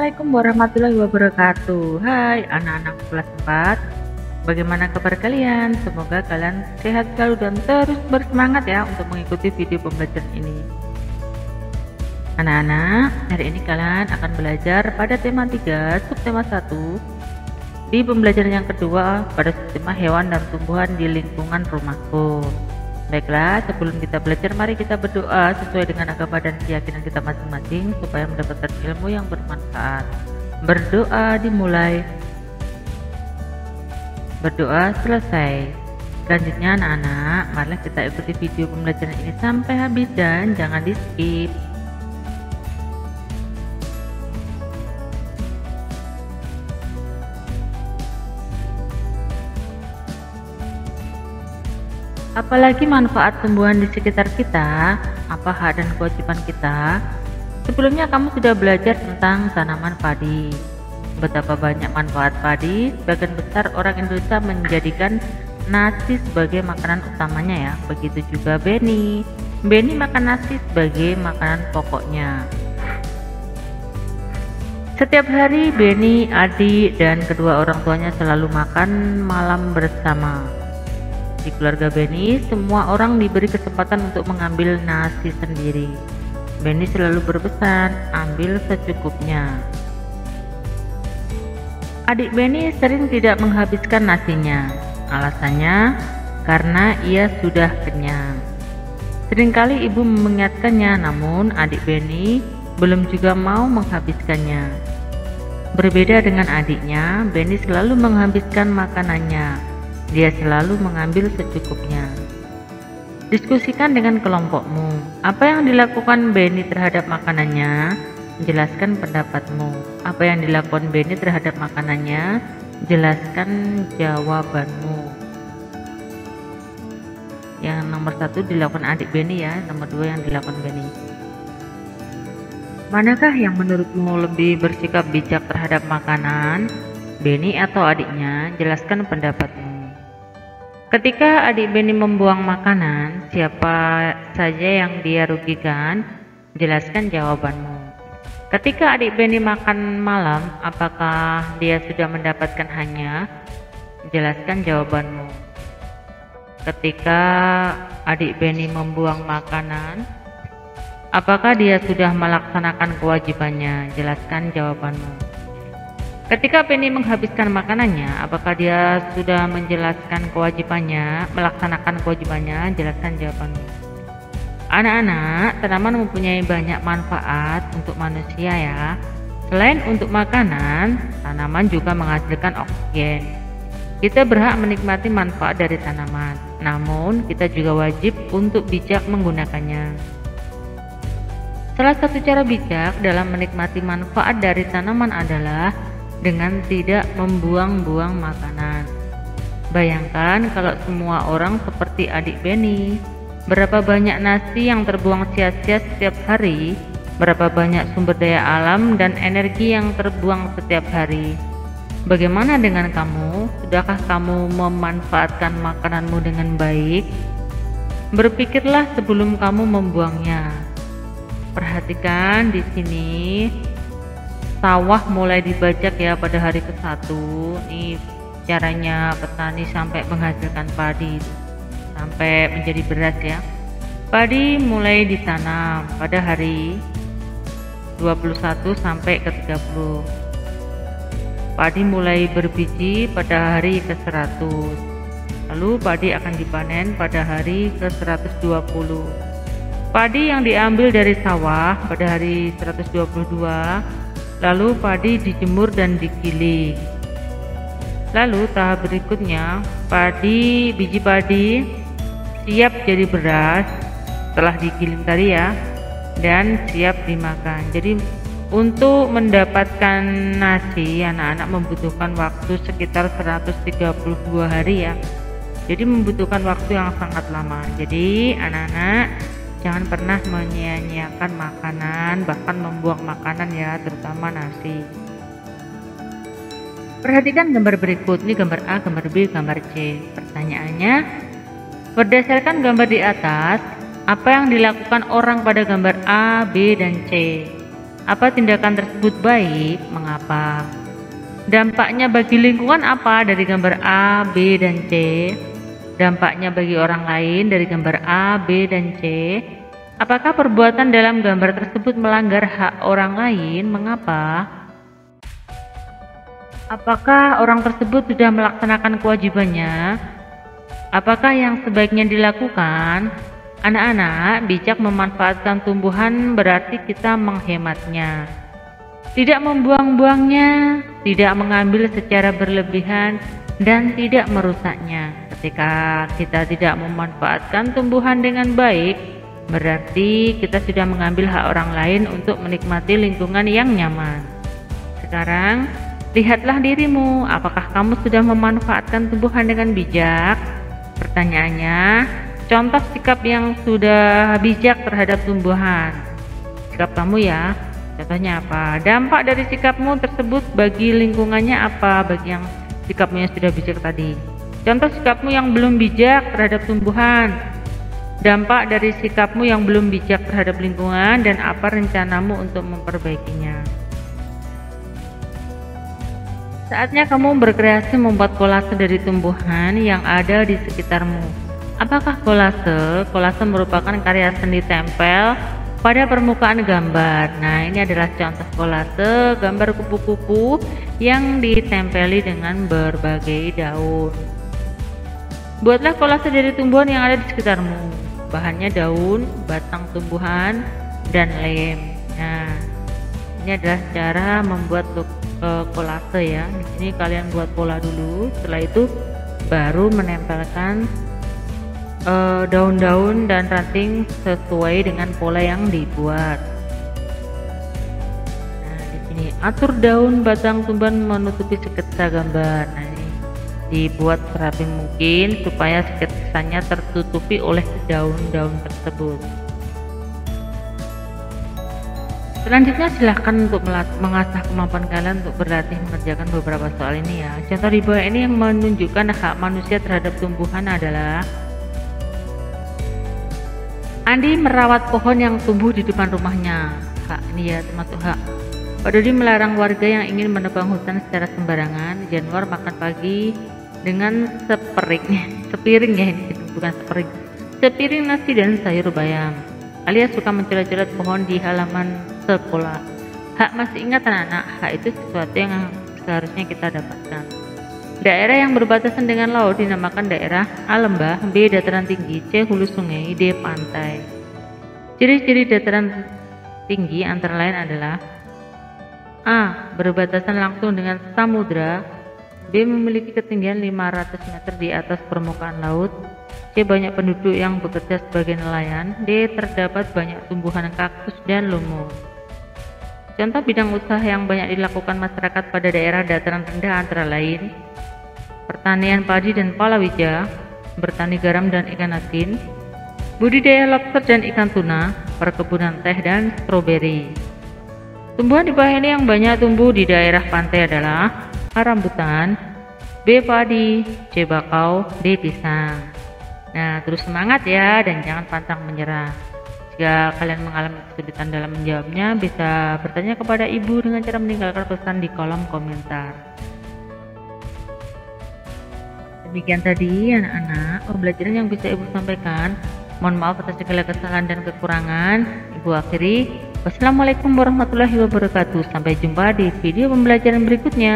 Assalamualaikum warahmatullahi wabarakatuh. Hai anak-anak kelas 4. Bagaimana kabar kalian? Semoga kalian sehat selalu dan terus bersemangat ya untuk mengikuti video pembelajaran ini. Anak-anak, hari ini kalian akan belajar pada tema 3, subtema 1 di pembelajaran yang kedua pada subtema hewan dan tumbuhan di lingkungan rumahku. Baiklah, sebelum kita belajar, mari kita berdoa sesuai dengan agama dan keyakinan kita masing-masing supaya mendapatkan ilmu yang bermanfaat. Berdoa dimulai. Berdoa selesai. Selanjutnya anak-anak, marilah kita ikuti video pembelajaran ini sampai habis dan jangan di-skip. Apalagi manfaat tumbuhan di sekitar kita, apa hak dan kewajiban kita. Sebelumnya kamu sudah belajar tentang tanaman padi. Betapa banyak manfaat padi, sebagian besar orang Indonesia menjadikan nasi sebagai makanan utamanya ya. Begitu juga Beni. Beni makan nasi sebagai makanan pokoknya. Setiap hari Beni, adik, dan kedua orang tuanya selalu makan malam bersama. Di keluarga Beni, semua orang diberi kesempatan untuk mengambil nasi sendiri. Beni selalu berpesan, ambil secukupnya. Adik Beni sering tidak menghabiskan nasinya. Alasannya, karena ia sudah kenyang. Seringkali ibu mengingatkannya, namun adik Beni belum juga mau menghabiskannya. Berbeda dengan adiknya, Beni selalu menghabiskan makanannya. Dia selalu mengambil secukupnya. Diskusikan dengan kelompokmu. Apa yang dilakukan Beni terhadap makanannya? Jelaskan pendapatmu. Apa yang dilakukan Beni terhadap makanannya? Jelaskan jawabanmu. Yang nomor 1 dilakukan adik Beni ya, nomor 2 yang dilakukan Beni. Manakah yang menurutmu lebih bersikap bijak terhadap makanan? Beni atau adiknya? Jelaskan pendapatmu. Ketika adik Beni membuang makanan, siapa saja yang dia rugikan? Jelaskan jawabanmu. Ketika adik Beni makan malam, apakah dia sudah mendapatkan hanya? Jelaskan jawabanmu. Ketika adik Beni membuang makanan, apakah dia sudah melaksanakan kewajibannya? Jelaskan jawabanmu. Ketika Beni menghabiskan makanannya, apakah dia sudah menjelaskan kewajibannya, melaksanakan kewajibannya? Jelaskan jawabannya. Anak-anak, tanaman mempunyai banyak manfaat untuk manusia ya. Selain untuk makanan, tanaman juga menghasilkan oksigen. Kita berhak menikmati manfaat dari tanaman, namun kita juga wajib untuk bijak menggunakannya. Salah satu cara bijak dalam menikmati manfaat dari tanaman adalah dengan tidak membuang-buang makanan. Bayangkan kalau semua orang seperti adik Beni, berapa banyak nasi yang terbuang sia-sia setiap hari, berapa banyak sumber daya alam dan energi yang terbuang setiap hari. Bagaimana dengan kamu? Sudahkah kamu memanfaatkan makananmu dengan baik? Berpikirlah sebelum kamu membuangnya. Perhatikan di sini. Sawah mulai dibajak ya pada hari ke-1. Ini caranya petani sampai menghasilkan padi sampai menjadi beras ya. Padi mulai ditanam pada hari 21 sampai ke 30. Padi mulai berbiji pada hari ke-100. Lalu padi akan dipanen pada hari ke-120. Padi yang diambil dari sawah pada hari 122. Lalu padi dijemur dan digiling. Lalu tahap berikutnya, biji padi siap jadi beras setelah digiling tadi ya, dan siap dimakan. Jadi untuk mendapatkan nasi, anak-anak membutuhkan waktu sekitar 132 hari ya. Jadi membutuhkan waktu yang sangat lama. Jadi anak-anak jangan pernah menyia-nyiakan makanan, bahkan membuang makanan ya, terutama nasi. Perhatikan gambar berikut, ini gambar A, gambar B, gambar C. Pertanyaannya, berdasarkan gambar di atas, apa yang dilakukan orang pada gambar A, B, dan C? Apa tindakan tersebut baik? Mengapa? Dampaknya bagi lingkungan apa dari gambar A, B, dan C? Dampaknya bagi orang lain dari gambar A, B, dan C. Apakah perbuatan dalam gambar tersebut melanggar hak orang lain? Mengapa? Apakah orang tersebut sudah melaksanakan kewajibannya? Apakah yang sebaiknya dilakukan? Anak-anak, bijak memanfaatkan tumbuhan berarti kita menghematnya, tidak membuang-buangnya, tidak mengambil secara berlebihan, dan tidak merusaknya. Ketika kita tidak memanfaatkan tumbuhan dengan baik, berarti kita sudah mengambil hak orang lain untuk menikmati lingkungan yang nyaman. Sekarang, lihatlah dirimu, apakah kamu sudah memanfaatkan tumbuhan dengan bijak? Pertanyaannya, contoh sikap yang sudah bijak terhadap tumbuhan. Sikap kamu ya, contohnya apa? Dampak dari sikapmu tersebut bagi lingkungannya apa? Bagi yang sikapmu yang sudah bijak tadi. Contoh sikapmu yang belum bijak terhadap tumbuhan. Dampak dari sikapmu yang belum bijak terhadap lingkungan dan apa rencanamu untuk memperbaikinya. Saatnya kamu berkreasi membuat kolase dari tumbuhan yang ada di sekitarmu. Apakah kolase? Kolase merupakan karya seni tempel pada permukaan gambar. Nah, ini adalah contoh kolase gambar kupu-kupu yang ditempeli dengan berbagai daun. Buatlah kolase dari tumbuhan yang ada di sekitarmu. Bahannya daun, batang tumbuhan, dan lem. Nah, ini adalah cara membuat kolase ya. Di sini kalian buat pola dulu, setelah itu baru menempelkan daun-daun dan ranting sesuai dengan pola yang dibuat. Nah, di sini atur daun batang tumbuhan menutupi sketsa gambar. Nah, ini dibuat serapi mungkin supaya sketsanya tertutupi oleh daun-daun tersebut. Selanjutnya silahkan untuk mengasah kemampuan kalian untuk berlatih mengerjakan beberapa soal ini ya. Contoh di bawah ini yang menunjukkan hak manusia terhadap tumbuhan adalah Andi merawat pohon yang tumbuh di depan rumahnya. Hak ini ya, termasuk hak. Pak Dodi melarang warga yang ingin menebang hutan secara sembarangan. Januar makan pagi dengan sepiring ya, ini bukan sepiring, sepiring nasi dan sayur bayam. Alias suka mencoret-coret pohon di halaman sekolah. Hak masih ingat anak-anak, hak itu sesuatu yang seharusnya kita dapatkan. Daerah yang berbatasan dengan laut dinamakan daerah A. Lembah, B. Dataran tinggi, C. Hulu sungai, D. Pantai. Ciri-ciri dataran tinggi antara lain adalah A. Berbatasan langsung dengan samudra, B. Memiliki ketinggian 500 meter di atas permukaan laut, C. Banyak penduduk yang bekerja sebagai nelayan, D. Terdapat banyak tumbuhan kaktus dan lumut. Contoh bidang usaha yang banyak dilakukan masyarakat pada daerah dataran rendah antara lain pertanian padi dan palawija, bertani garam dan ikan asin, budidaya lobster dan ikan tuna, perkebunan teh dan stroberi. Tumbuhan di bawah ini yang banyak tumbuh di daerah pantai adalah A. Rambutan, B. Padi, C. Bakau, D. Pisang. Nah, terus semangat ya dan jangan pantang menyerah. Jika kalian mengalami kesulitan dalam menjawabnya, bisa bertanya kepada ibu dengan cara meninggalkan pesan di kolom komentar. Demikian tadi anak-anak pembelajaran yang bisa ibu sampaikan. Mohon maaf atas segala kesalahan dan kekurangan. Ibu akhiri. Wassalamualaikum warahmatullahi wabarakatuh. Sampai jumpa di video pembelajaran berikutnya.